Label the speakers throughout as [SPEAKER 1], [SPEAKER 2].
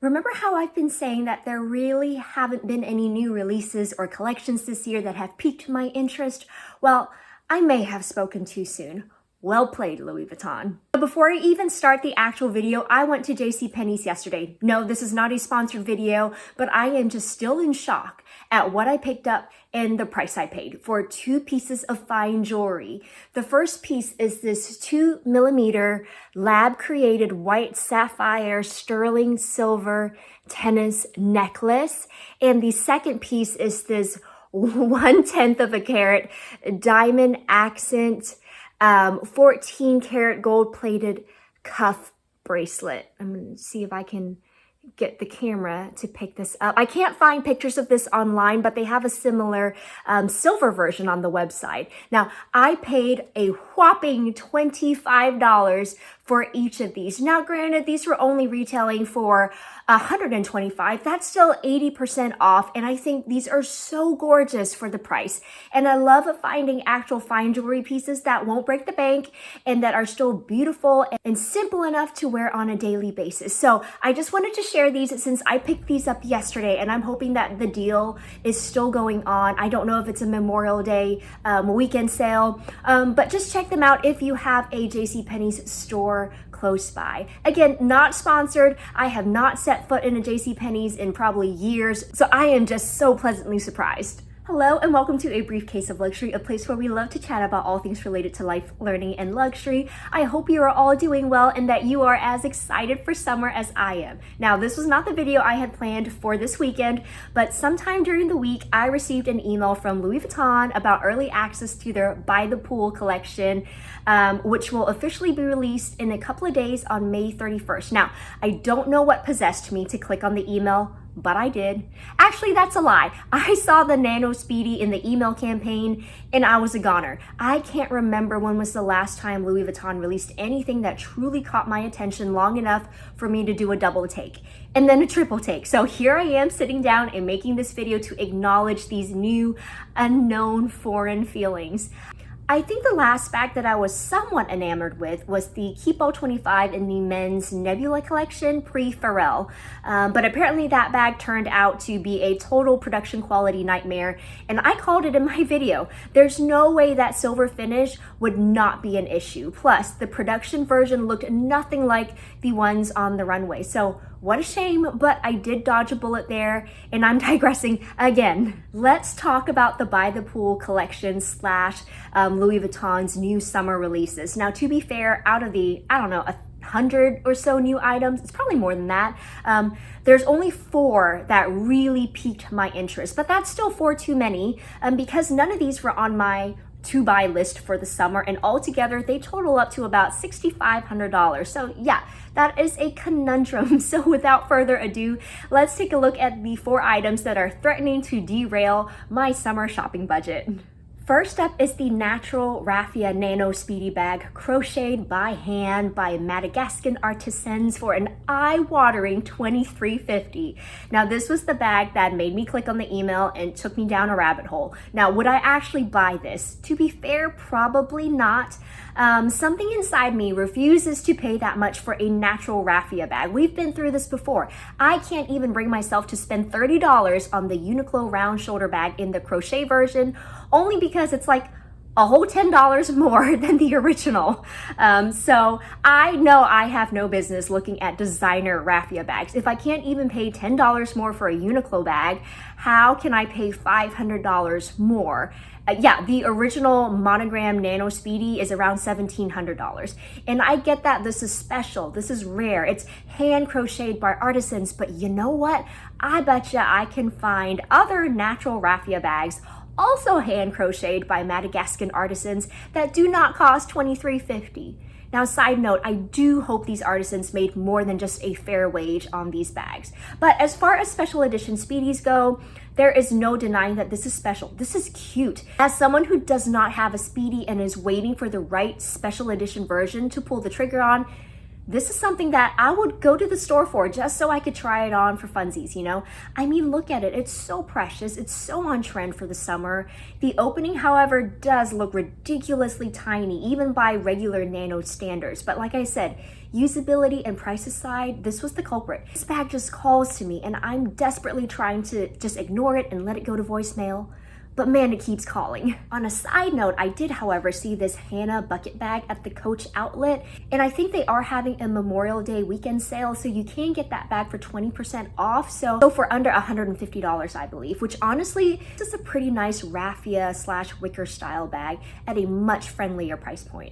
[SPEAKER 1] Remember how I've been saying that there really haven't been any new releases or collections this year that have piqued my interest? Well, I may have spoken too soon. Well played, Louis Vuitton. But before I even start the actual video, I went to JC Penneys yesterday. No, this is not a sponsored video, but I am just still in shock at what I picked up and the price I paid for two pieces of fine jewelry. The first piece is this 2mm lab created white sapphire sterling silver tennis necklace. And the second piece is this 1/10 of a carat diamond accent 14 karat gold plated cuff bracelet. I'm gonna see if I can get the camera to pick this up. I can't find pictures of this online, but they have a similar silver version on the website. Now, I paid a whopping $25 for each of these. Now, granted, these were only retailing for $125. That's still 80% off, and I think these are so gorgeous for the price. And I love finding actual fine jewelry pieces that won't break the bank and that are still beautiful and simple enough to wear on a daily basis. So I just wanted to share these since I picked these up yesterday, and I'm hoping that the deal is still going on. I don't know if it's a Memorial Day weekend sale, but just check them out if you have a JC Penneys store close by. Again, not sponsored. I have not set foot in a JC Penneys in probably years, so I am just so pleasantly surprised. Hello and welcome to A Briefcase of Luxury, a place where we love to chat about all things related to life, learning, and luxury. I hope you are all doing well and that you are as excited for summer as I am. Now, this was not the video I had planned for this weekend, but sometime during the week, I received an email from Louis Vuitton about early access to their By the Pool collection, which will officially be released in a couple of days on May 31st. Now, I don't know what possessed me to click on the email, but I did. Actually, that's a lie. I saw the nano speedy in the email campaign and I was a goner. I can't remember when was the last time Louis Vuitton released anything that truly caught my attention long enough for me to do a double take and then a triple take. So here I am sitting down and making this video to acknowledge these new unknown foreign feelings. I think the last bag that I was somewhat enamored with was the Kipo 25 in the men's Nebula collection pre-Pharrell. But apparently that bag turned out to be a total production quality nightmare, and I called it in my video. There's no way that silver finish would not be an issue. Plus, the production version looked nothing like the ones on the runway. So what a shame, but I did dodge a bullet there, and I'm digressing again. Let's talk about the By the Pool collection / Louis Vuitton's new summer releases. Now, to be fair, out of the, 100 or so new items, it's probably more than that, there's only 4 that really piqued my interest, but that's still 4 too many because none of these were on my to buy list for the summer, and altogether they total up to about $6,500. So yeah, that is a conundrum. So without further ado, let's take a look at the 4 items that are threatening to derail my summer shopping budget. First up is the natural Rafia nano speedy bag, crocheted by hand by Madagascan artisans for an eye-watering $23.50. Now, this was the bag that made me click on the email and took me down a rabbit hole. Now, would I actually buy this? To be fair, probably not. Something inside me refuses to pay that much for a natural Rafia bag. We've been through this before. I can't even bring myself to spend $30 on the Uniqlo round shoulder bag in the crochet version, only because it's like a whole $10 more than the original. So I know I have no business looking at designer Rafia bags. If I can't even pay $10 more for a Uniqlo bag, how can I pay $500 more? Yeah, the original monogram nano speedy is around $1,700. And I get that this is special, this is rare, it's hand crocheted by artisans, but you know what? I bet you I can find other natural Rafia bags also hand crocheted by Madagascan artisans that do not cost $23.50. Now, side note, I do hope these artisans made more than just a fair wage on these bags. But as far as special edition speedies go, there is no denying that this is special. This is cute. As someone who does not have a speedy and is waiting for the right special edition version to pull the trigger on, this is something that I would go to the store for just so I could try it on for funsies, you know? I mean, look at it. It's so precious. It's so on trend for the summer. The opening, however, does look ridiculously tiny, even by regular nano standards. But like I said, usability and price aside, this was the culprit. This bag just calls to me and I'm desperately trying to just ignore it and let it go to voicemail. But man, it keeps calling. On a side note, I did, however, see this Hannah bucket bag at the Coach outlet, and I think they are having a Memorial Day weekend sale, so you can get that bag for 20% off, so for under $150, I believe, which honestly is a pretty nice raffia / wicker style bag at a much friendlier price point.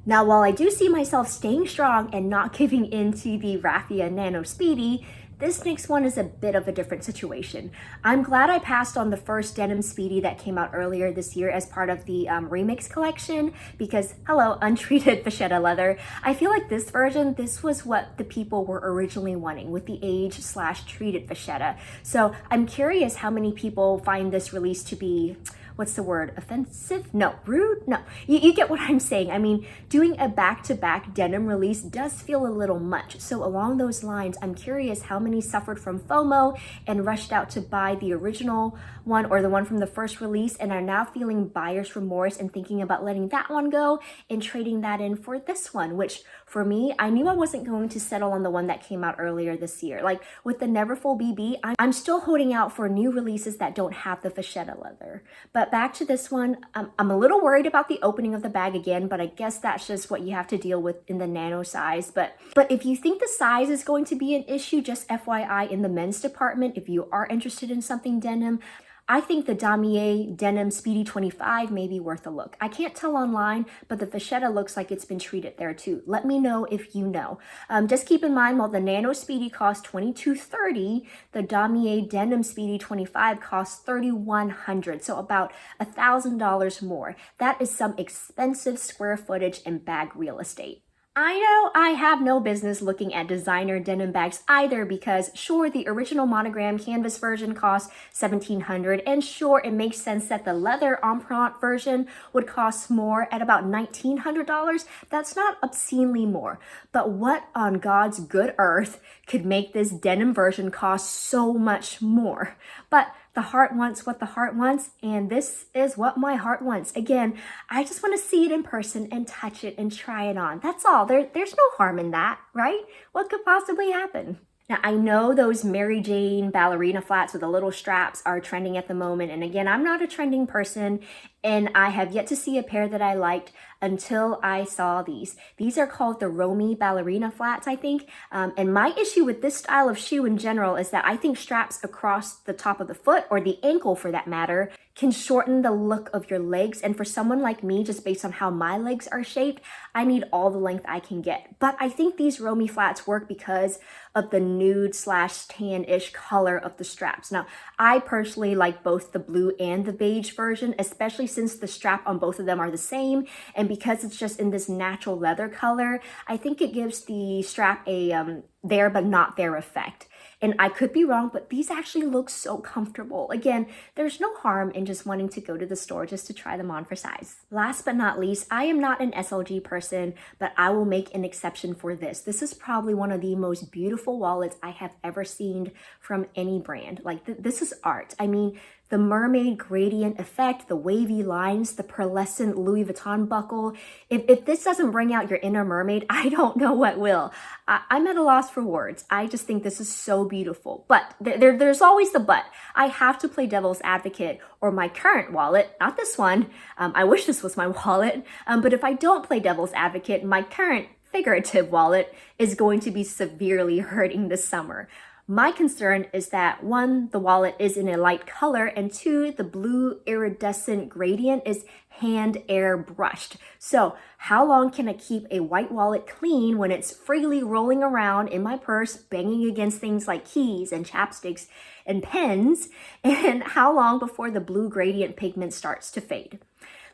[SPEAKER 1] Now, while I do see myself staying strong and not giving in to the Rafia Nano Speedy, this next one is a bit of a different situation. I'm glad I passed on the first Denim Speedy that came out earlier this year as part of the remix collection because, hello, untreated vachetta leather. I feel like this version, this was what the people were originally wanting with the age / treated vachetta. So I'm curious how many people find this release to be, what's the word, offensive? No, rude? No, you get what I'm saying. I mean, doing a back-to-back denim release does feel a little much. So along those lines, I'm curious how many suffered from FOMO and rushed out to buy the original one or the one from the first release and are now feeling buyer's remorse and thinking about letting that one go and trading that in for this one, which for me, I knew I wasn't going to settle on the one that came out earlier this year. Like with the Neverfull BB, I'm still holding out for new releases that don't have the vachetta leather. But back to this one, I'm a little worried about the opening of the bag again, but I guess that's just what you have to deal with in the nano size. But if you think the size is going to be an issue, just FYI, in the men's department, if you are interested in something denim, I think the Damier Denim Speedy 25 may be worth a look. I can't tell online, but the vachetta looks like it's been treated there too. Let me know if you know. Just keep in mind, while the Nano Speedy costs $22.30, the Damier Denim Speedy 25 costs $3,100, so about $1,000 more. That is some expensive square footage and bag real estate. I know I have no business looking at designer denim bags either because sure, the original monogram canvas version costs $1,700 and sure, it makes sense that the leather empreinte version would cost more at about $1,900. That's not obscenely more, but what on God's good earth could make this denim version cost so much more? But the heart wants what the heart wants, and this is what my heart wants. Again, I just want to see it in person and touch it and try it on. That's all. There's no harm in that, right? What could possibly happen? Now, I know those Mary Jane ballerina flats with the little straps are trending at the moment. And again, I'm not a trending person, and I have yet to see a pair that I liked until I saw these. These are called the Romy ballerina flats, I think. And my issue with this style of shoe in general is that I think straps across the top of the foot, or the ankle for that matter, can shorten the look of your legs. And for someone like me, just based on how my legs are shaped, I need all the length I can get. But I think these Romy flats work because of the nude / tan-ish color of the straps. Now, I personally like both the blue and the beige version, especially since the strap on both of them are the same. And because it's just in this natural leather color, I think it gives the strap a there but not there effect. And I could be wrong, but these actually look so comfortable. Again, there's no harm in just wanting to go to the store just to try them on for size. Last but not least, I am not an SLG person, but I will make an exception for this. This is probably one of the most beautiful wallets I have ever seen from any brand. Like this is art. I mean, the mermaid gradient effect, the wavy lines, the pearlescent Louis Vuitton buckle. If this doesn't bring out your inner mermaid, I don't know what will. I'm at a loss for words. I just think this is so beautiful. But there's always the but. I have to play devil's advocate, or my current wallet, not this one. I wish this was my wallet. But if I don't play devil's advocate, my current figurative wallet is going to be severely hurting this summer. My concern is that one, the wallet is in a light color, and two, the blue iridescent gradient is hand airbrushed. So how long can I keep a white wallet clean when it's freely rolling around in my purse, banging against things like keys and chapsticks and pens? And how long before the blue gradient pigment starts to fade?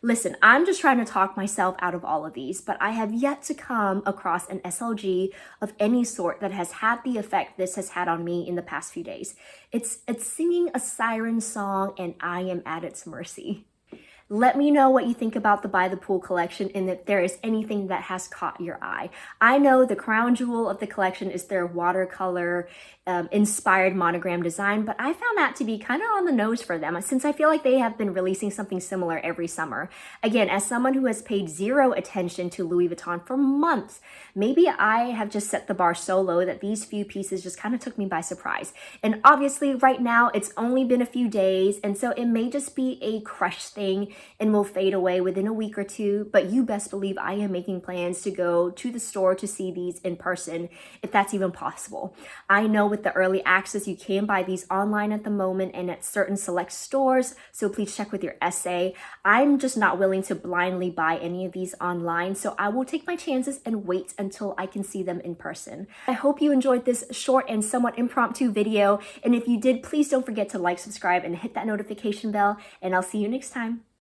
[SPEAKER 1] Listen, I'm just trying to talk myself out of all of these, but I have yet to come across an SLG of any sort that has had the effect this has had on me in the past few days. It's singing a siren song, and I am at its mercy. Let me know what you think about the By the Pool collection and if there is anything that has caught your eye. I know the crown jewel of the collection is their watercolor inspired monogram design, but I found that to be kind of on the nose for them since I feel like they have been releasing something similar every summer. Again, as someone who has paid zero attention to Louis Vuitton for months, maybe I have just set the bar so low that these few pieces just kind of took me by surprise. And obviously right now it's only been a few days, and so it may just be a crush thing and will fade away within a week or two, but you best believe I am making plans to go to the store to see these in person, if that's even possible. I know with the early access, you can buy these online at the moment and at certain select stores, so please check with your SA. I'm just not willing to blindly buy any of these online, so I will take my chances and wait until I can see them in person. I hope you enjoyed this short and somewhat impromptu video, and if you did, please don't forget to like, subscribe, and hit that notification bell, and I'll see you next time.